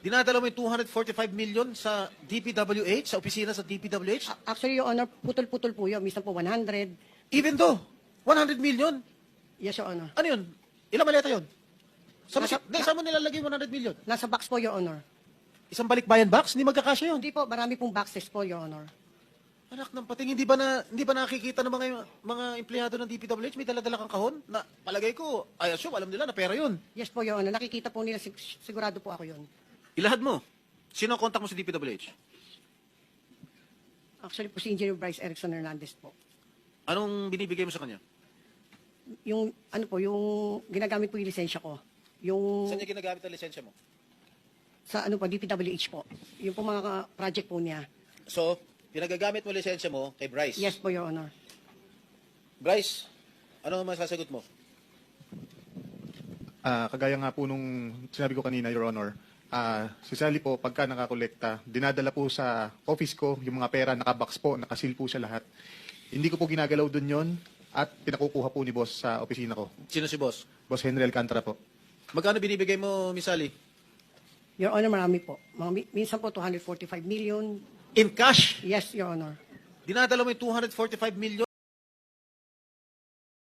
Dinadala mo yung 245 million sa DPWH, sa opisina sa DPWH? Actually, Your Honor, putol-putol po yun. Minsan po 100. Even though, 100 million? Yes, Your Honor. Ano yun? Ilang maleta yun? Nasa- Saan mo nilalagay 100 million? Nasa box po, Your Honor. Isang balikbayan box? Hindi magkakasya yun. Hindi po, marami pong boxes po, Your Honor. Anak ng pating, hindi ba nakikita ng mga empleyado ng DPWH may dala-dala kang kahon? Na palagay ko, I assume, alam nila na pera yun. Yes po, Your Honor. Nakikita po nila, sigurado po ako yun. Ilahad mo. Sino ang contact mo sa DPWH? Actually po, si Engineer Bryce Erickson Hernandez po. Anong binibigay mo sa kanya? Yung, ano po, yung ginagamit po yung lisensya ko. Yung, Saan niya ginagamit ang lisensya mo? sa ano po, DPWH po. Yung po mga project po niya. So, pinagagamit mo lisensya mo kay Bryce. Yes po, Your Honor. Bryce, ano masasagot mo? Kagaya nga po nung sinabi ko kanina, Your Honor, si Sally po, pagka nakakolekta, dinadala po sa office ko yung mga pera, nakabox po, nakasil po siya lahat. Hindi ko po ginagalaw dun yon at pinakukuha po ni boss sa opisina ko. Sino si boss? Boss Henry Alcantara po. Magkano binibigay mo, Miss Sally? Your Honor, marami po. Minsan po 245 million. In cash? Yes, Your Honor. Dinadala mo yung 245 million